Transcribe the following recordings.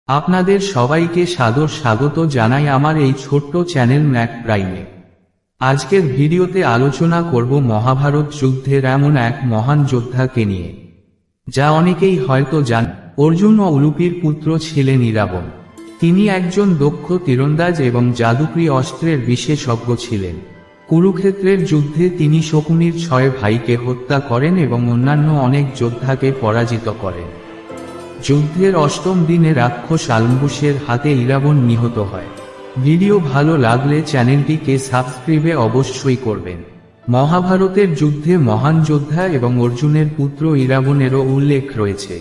আপনাদের সবাইকে সাদর স্বাগত জানাই আমার এই ছোট্ট চ্যানেল ম্যাক প্রাইমে। আজকের ভিডিওতে আলোচনা করব মহাভারত যুদ্ধের এমন এক মহান যোদ্ধাকে নিয়ে, যা অনেকেই হয়তো জানেন। অর্জুন ও উলুপির পুত্র ছিলেন ইরাবণ। তিনি একজন দক্ষ তীরন্দাজ এবং জাদুকরী অস্ত্রের বিশেষজ্ঞ ছিলেন। কুরুক্ষেত্রের যুদ্ধে তিনি শকুনির 6 ভাইকে হত্যা করেন এবং অন্যান্য অনেক যোদ্ধাকে পরাজিত করেন। যুদ্ধের অষ্টম দিনে রাক্ষস আলম্বুসের হাতে ইরাবণ নিহত হয়। ভিডিও ভালো লাগলে চ্যানেলটিকে সাবস্ক্রাইব অবশ্যই করবেন। মহাভারতের যুদ্ধে মহান যোদ্ধা এবং অর্জুনের পুত্র ইরাবণেরও উল্লেখ রয়েছে।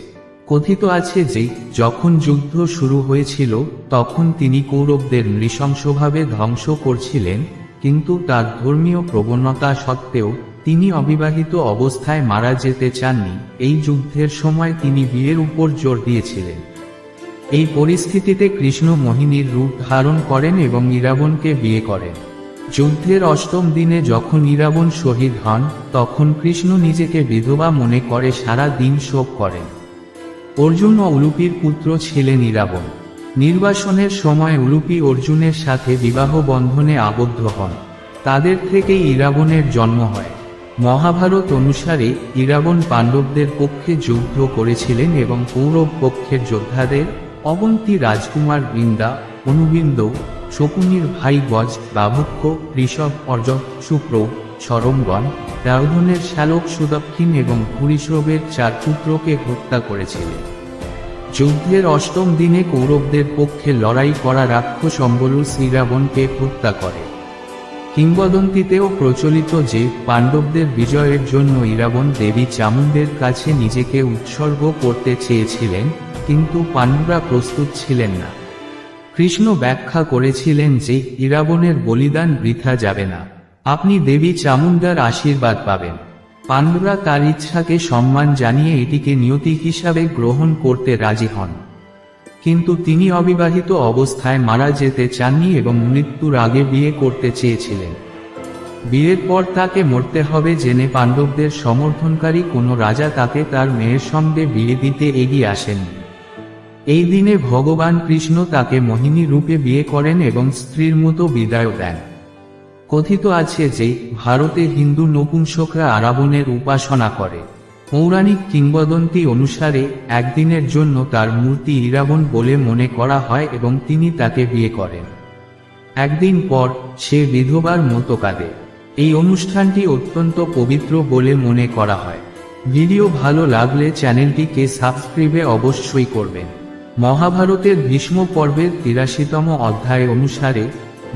কথিত আছে যে যখন যুদ্ধ শুরু হয়েছিল তখন তিনি কৌরবদের নৃশংসভাবে ধ্বংস করছিলেন, কিন্তু তার ধর্মীয় প্রবণতা সত্ত্বেও তিনি অবিবাহিত অবস্থায় মারা যেতে চাননি। এই যুদ্ধের সময় তিনি বিয়ের উপর জোর দিয়েছিলেন। এই পরিস্থিতিতে কৃষ্ণ মোহিনীর রূপ ধারণ করেন এবং ইরাবণকে বিয়ে করেন। যুদ্ধের অষ্টম দিনে যখন ইরাবণ শহীদ হন তখন কৃষ্ণ নিজেকে বিধবা মনে করে সারা দিন শোক করেন। অর্জুন ও উলুপির পুত্র ছিলেন ইরাবণ। নির্বাসনের সময় উলুপি অর্জুনের সাথে বিবাহ বন্ধনে আবদ্ধ হন। তাদের থেকেই ইরাবণের জন্ম হয়। মহাভারত অনুসারে ইরাবণ পাণ্ডবদের পক্ষে যুদ্ধ করেছিলেন এবং কৌরব পক্ষের যোদ্ধাদের অবন্তী রাজকুমার বৃন্দা, অনুবিন্দ, শকুনির ভাই গজ, বাভক্ষ, ঋষভ, অর্জক, শুক্র, সরমগণ, রাউধনের শ্যালক সুদক্ষিণ এবং ভূরিশ্রবের 4 পুত্রকে হত্যা করেছিলেন। যুদ্ধের অষ্টম দিনে কৌরবদের পক্ষে লড়াই করা রাক্ষস অম্বলুস ইরাবণকে হত্যা করে। কিংবদন্তিতেও প্রচলিত যে পাণ্ডবদের বিজয়ের জন্য ইরাবণ দেবী চামুণ্ডের কাছে নিজেকে উৎসর্গ করতে চেয়েছিলেন, কিন্তু পাণ্ডবরা প্রস্তুত ছিলেন না। কৃষ্ণ ব্যাখ্যা করেছিলেন যে ইরাবণের বলিদান বৃথা যাবে না, আপনি দেবী চামুণ্ডার আশীর্বাদ পাবেন। পাণ্ডবরা তার ইচ্ছাকে সম্মান জানিয়ে এটিকে নিয়তি হিসাবে গ্রহণ করতে রাজি হন, কিন্তু তিনি অবিবাহিত অবস্থায় মারা যেতে চাননি এবং মৃত্যুর আগে বিয়ে করতে চেয়েছিলেন। বিয়ের পর তাকে মরতে হবে জেনে পাণ্ডবদের সমর্থনকারী কোনো রাজা তাকে তার মেয়ের সঙ্গে বিয়ে দিতে এগিয়ে আসেননি। এই দিনে ভগবান কৃষ্ণ তাকে মোহিনী রূপে বিয়ে করেন এবং স্ত্রীর মতো বিদায় দেন। কথিত আছে যে ভারতে হিন্দু নপুংসকরা ইরাবণের উপাসনা করে। পৌরাণিক কিংবদন্তি অনুসারে একদিনের জন্য তার মূর্তি ইরাবণ বলে মনে করা হয় এবং তিনি তাকে বিয়ে করেন। একদিন পর সে বিধবার মতো কাঁদে। এই অনুষ্ঠানটি অত্যন্ত পবিত্র বলে মনে করা হয়। ভিডিও ভালো লাগলে চ্যানেলটিকে সাবস্ক্রাইব অবশ্যই করবেন। মহাভারতের ভীষ্ম পর্বের 83তম অধ্যায় অনুসারে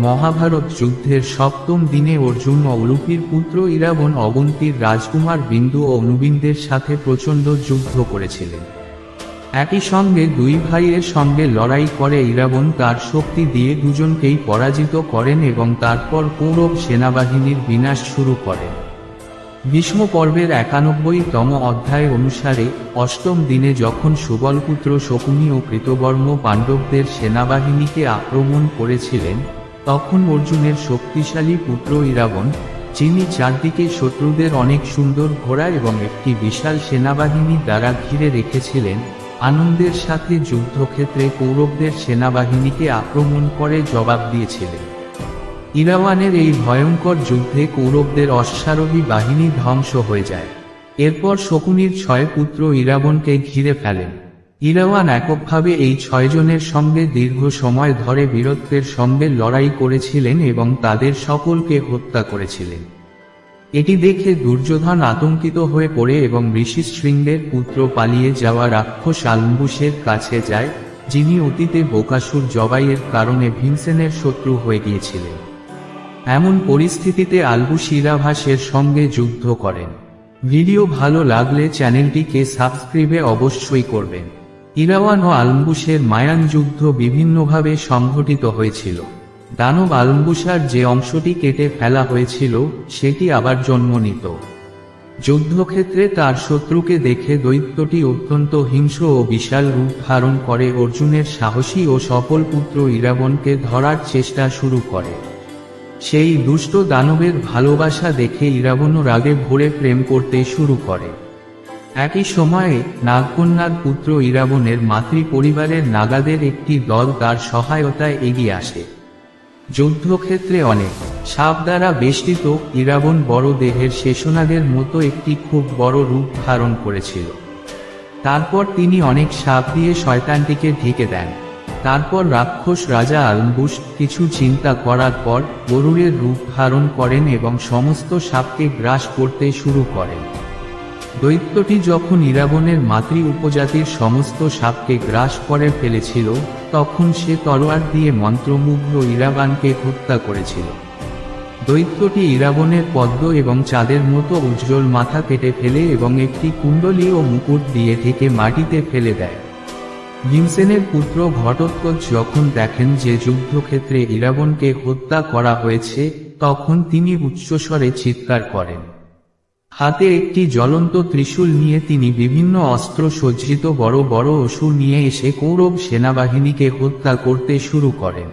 মহাভারত যুদ্ধের সপ্তম দিনে অর্জুন ও উলুপির পুত্র ইরাবণ অবন্তীর রাজকুমার বিন্দু ও অনুবিন্দের সাথে প্রচণ্ড যুদ্ধ করেছিলেন। একই সঙ্গে 2 ভাইয়ের সঙ্গে লড়াই করে ইরাবণ তার শক্তি দিয়ে দুজনকেই পরাজিত করেন এবং তারপর কৌরব সেনাবাহিনীর বিনাশ শুরু করেন। ভীষ্ম পর্বের 91তম অধ্যায় অনুসারে অষ্টম দিনে যখন সুবলপুত্র শকুনি ও কৃতবর্ম পাণ্ডবদের সেনাবাহিনীকে আক্রমণ করেছিলেন, তখন অর্জুনের শক্তিশালী পুত্র ইরাবণ, যিনি চারদিকে শত্রুদের অনেক সুন্দর ঘোড়া এবং একটি বিশাল সেনাবাহিনী দ্বারা ঘিরে রেখেছিলেন, আনন্দের সাথে যুদ্ধক্ষেত্রে কৌরবদের সেনাবাহিনীকে আক্রমণ করে জবাব দিয়েছিলেন। ইরাবণের এই ভয়ঙ্কর যুদ্ধে কৌরবদের অশ্বারোহী বাহিনী ধ্বংস হয়ে যায়। এরপর শকুনির 6 পুত্র ইরাবণকে ঘিরে ফেলেন। ইরাবণ এককভাবে এই 6 জনের সঙ্গে দীর্ঘ সময় ধরে বীরত্বের সঙ্গে লড়াই করেছিলেন এবং তাদের সকলকে হত্যা করেছিলেন। এটি দেখে দুর্যোধন আতঙ্কিত হয়ে পড়ে এবং ঋষিশৃঙ্গের পুত্র পালিয়ে যাওয়া রাক্ষস আলম্বুসের কাছে যায়, যিনি অতীতে বকাসুর জবাইয়ের কারণে ভীমসেনের শত্রু হয়ে গিয়েছিলেন। এমন পরিস্থিতিতে আলবুস ইরাভাসের সঙ্গে যুদ্ধ করেন। ভিডিও ভালো লাগলে চ্যানেলটিকে সাবস্ক্রাইব অবশ্যই করবেন। ইরাবণ ও আলম্বুসের মায়ান যুদ্ধ বিভিন্নভাবে সংঘটিত হয়েছিল। দানব আলম্বুসার যে অংশটি কেটে ফেলা হয়েছিল সেটি আবার জন্ম নিত। যুদ্ধক্ষেত্রে তার শত্রুকে দেখে দৈত্যটি অত্যন্ত হিংস্র ও বিশাল রূপ ধারণ করে অর্জুনের সাহসী ও সফল পুত্র ইরাবণকে ধরার চেষ্টা শুরু করে। সেই দুষ্ট দানবের ভালোবাসা দেখে ইরাবণও রাগে ভরে প্রেম করতে শুরু করে। একই সময়ে নাগকন্যার পুত্র ইরাবনের মাতৃ পরিবারের নাগাদের একটি দল তার সহায়তায় এগিয়ে আসে। যুদ্ধক্ষেত্রে অনেক সাপ দ্বারা বেষ্টিত ইরাবন বড় দেহের শেষনাগের মতো একটি খুব বড় রূপ ধারণ করেছিল। তারপর তিনি অনেক সাপ দিয়ে শয়তানটিকে ঢেকে দেন। তারপর রাক্ষস রাজা আলম্বুস কিছু চিন্তা করার পর গরুরের রূপ ধারণ করেন এবং সমস্ত সাপকে গ্রাস করতে শুরু করেন। দৈত্যটি যখন ইরাবনের মাতৃ উপজাতির সমস্ত সাপকে গ্রাস করে ফেলেছিল, তখন সে তলোয়ার দিয়ে মন্ত্রমুগ্ধ ইরাবানকে হত্যা করেছিল। দৈত্যটি ইরাবনের পদ্ম এবং চাঁদের মতো উজ্জ্বল মাথা কেটে ফেলে এবং একটি কুণ্ডলী ও মুকুট দিয়ে ঢেকে মাটিতে ফেলে দেয়। ভীমসেনের পুত্র ঘটোৎকচ যখন দেখেন যে যুদ্ধক্ষেত্রে ইরাবনকে হত্যা করা হয়েছে, তখন তিনি উচ্চস্বরে চিৎকার করেন। হাতে একটি জ্বলন্ত ত্রিশূল নিয়ে তিনি বিভিন্ন অস্ত্র সজ্জিত বড় বড় অসুর নিয়ে এসে কৌরব সেনাবাহিনীকে হত্যা করতে শুরু করেন।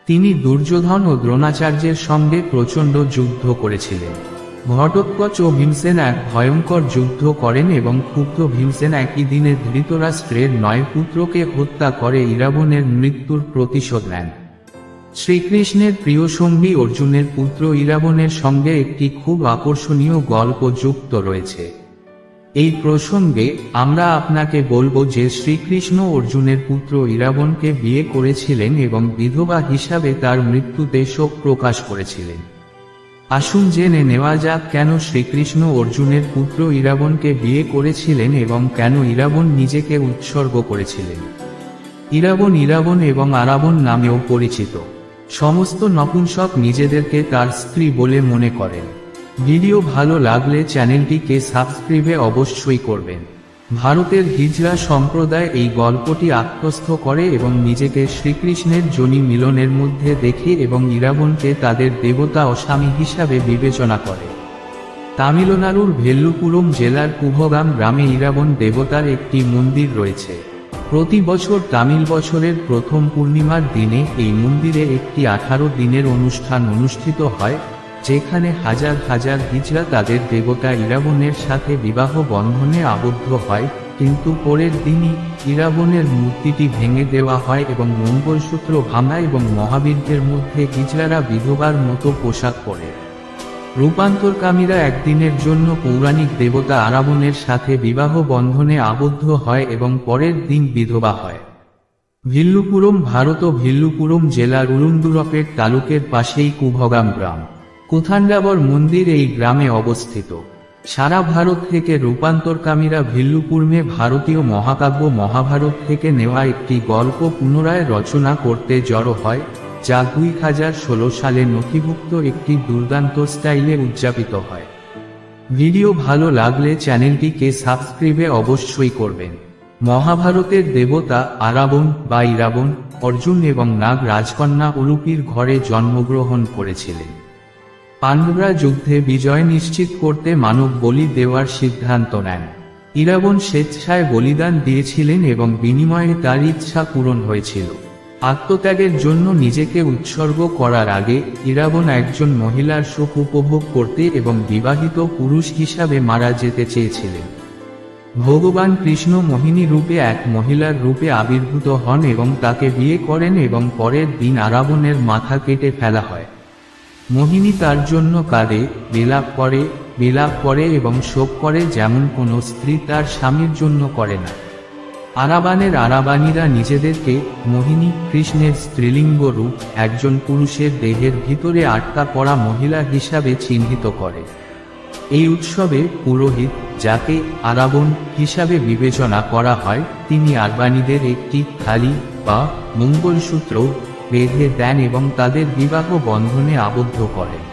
তিনি দুর্যোধন ও দ্রোণাচার্যের সঙ্গে প্রচণ্ড যুদ্ধ করেছিলেন। ঘটোৎকচ ও ভীমসেন এক ভয়ঙ্কর যুদ্ধ করেন এবং ক্ষুব্ধ ভীমসেন একই দিনে ধৃতরাষ্ট্রের 9 পুত্রকে হত্যা করে ইরাবনের মৃত্যুর প্রতিশোধ নেন। শ্রীকৃষ্ণের প্রিয় সঙ্গী অর্জুনের পুত্র ইরাবনের সঙ্গে একটি খুব আকর্ষণীয় গল্প যুক্ত রয়েছে। এই প্রসঙ্গে আমরা আপনাকে বলবো যে শ্রীকৃষ্ণ অর্জুনের পুত্র ইরাবনকে বিয়ে করেছিলেন এবং বিধবা হিসাবে তার মৃত্যুতে শোক প্রকাশ করেছিলেন। আসুন জেনে নেওয়া যাক কেন শ্রীকৃষ্ণ অর্জুনের পুত্র ইরাবনকে বিয়ে করেছিলেন এবং কেন ইরাবন নিজেকে উৎসর্গ করেছিলেন। ইরাবন এবং আরাবণ নামেও পরিচিত। সমস্ত নপুংসক নিজেদেরকে তার স্ত্রী বলে মনে করেন। ভিডিও ভালো লাগলে চ্যানেলটিকে সাবস্ক্রাইবে অবশ্যই করবেন। ভারতের হিজড়া সম্প্রদায় এই গল্পটি আত্মস্থ করে এবং নিজেকে শ্রীকৃষ্ণের যোনি মিলনের মধ্যে দেখে এবং ইরাবনকে তাদের দেবতা ও স্বামী হিসাবে বিবেচনা করে। তামিলনাড়ুর ভেল্লুপুরম জেলার কুভগাম গ্রামে ইরাবন দেবতার একটি মন্দির রয়েছে। প্রতি বছর তামিল বছরের প্রথম পূর্ণিমার দিনে এই মন্দিরে একটি 18 দিনের অনুষ্ঠান অনুষ্ঠিত হয়, যেখানে হাজার হাজার হিজড়া তাদের দেবতা ইরাবনের সাথে বিবাহ বন্ধনে আবদ্ধ হয়। কিন্তু পরের দিনই ইরাবনের মূর্তিটি ভেঙে দেওয়া হয় এবং মঙ্গলসূত্র ভাঙা এবং মহাবীরদের মধ্যে হিজড়ারা বিধবার মতো পোশাক পরে। রূপান্তরকামীরা একদিনের জন্য পৌরাণিক দেবতা আরাবণের সাথে বিবাহ বন্ধনে আবদ্ধ হয় এবং পরের দিন বিধবা হয়। ভিল্লুপুরম ভারত ও ভিল্লুপুরম জেলার উলুন্দুরপেট তালুকের পাশেই কুভগাম গ্রাম। কুথান্ডাবর মন্দির এই গ্রামে অবস্থিত। সারা ভারত থেকে রূপান্তরকামীরা ভিল্লুপুরমে ভারতীয় মহাকাব্য মহাভারত থেকে নেওয়া একটি গল্প পুনরায় রচনা করতে জড়ো হয়, যা 2016 সালে নথিভুক্ত একটি দুর্দান্ত স্টাইলে উদযাপিত হয়। ভিডিও ভালো লাগলে চ্যানেলটিকে সাবস্ক্রাইবে অবশ্যই করবেন। মহাভারতের দেবতা আরাবণ বা ইরাবণ অর্জুন এবং নাগ রাজকন্যা উলুপির ঘরে জন্মগ্রহণ করেছিলেন। পাণ্ডবরা যুদ্ধে বিজয় নিশ্চিত করতে মানব বলি দেওয়ার সিদ্ধান্ত নেন। ইরাবণ স্বেচ্ছায় বলিদান দিয়েছিলেন এবং বিনিময়ে তার ইচ্ছা পূরণ হয়েছিল। আত্মত্যাগের জন্য নিজেকে উৎসর্গ করার আগে ইরাবণ একজন মহিলার সুখ উপভোগ করতে এবং বিবাহিত পুরুষ হিসাবে মারা যেতে চেয়েছিলেন। ভগবান কৃষ্ণ মোহিনী রূপে এক মহিলার রূপে আবির্ভূত হন এবং তাকে বিয়ে করেন এবং পরের দিন আরাবণের মাথা কেটে ফেলা হয়। মোহিনী তার জন্য কাঁদে, বিলাপ করে এবং শোক করে, যেমন কোনো স্ত্রী তার স্বামীর জন্য করে না। আরাবানের আরাবানীরা নিজেদেরকে মোহিনী কৃষ্ণের স্ত্রীলিঙ্গ রূপ একজন পুরুষের দেহের ভিতরে আটকা পড়া মহিলা হিসাবে চিহ্নিত করে। এই উৎসবে পুরোহিত, যাকে আরাবণ হিসাবে বিবেচনা করা হয়, তিনি আরবানীদের একটি থালি বা মঙ্গলসূত্র বেঁধে দেন এবং তাদের বিবাহ বন্ধনে আবদ্ধ করেন।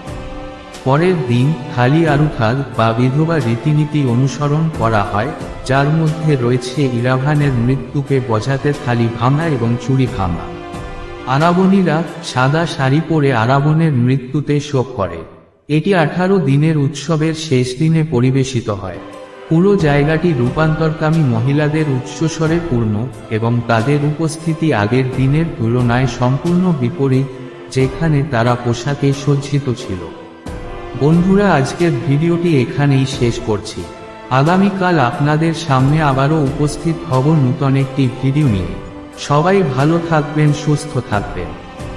পরের দিন থালি আরুথাল বা বিধবা রীতিনীতি অনুসরণ করা হয়, যার মধ্যে রয়েছে ইরাভানের মৃত্যুকে বোঝাতে থালি ভাঙা এবং চুড়ি ভাঙা। আরাবণীরা সাদা শাড়ি পরে আরাবণের মৃত্যুতে শোক করে। এটি 18 দিনের উৎসবের শেষ দিনে পরিবেশিত হয়। পুরো জায়গাটি রূপান্তরকামী মহিলাদের উচ্চস্বরে পূর্ণ এবং তাদের উপস্থিতি আগের দিনের তুলনায় সম্পূর্ণ বিপরীত, যেখানে তারা পোশাকে সজ্জিত ছিল। বন্ধুরা, আজকের ভিডিওটি এখানেই শেষ করছি। আগামীকাল আপনাদের সামনে আবারও উপস্থিত হব নূতন একটি ভিডিও নিয়ে। সবাই ভালো থাকবেন, সুস্থ থাকবেন।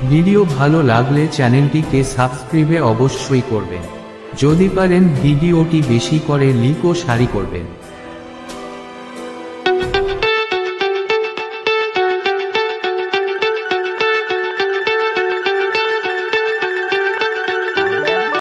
ভিডিও ভালো লাগলে চ্যানেলটিকে সাবস্ক্রাইব অবশ্যই করবেন। যদি পারেন ভিডিওটি বেশি করে লাইক ও শেয়ার করবেন।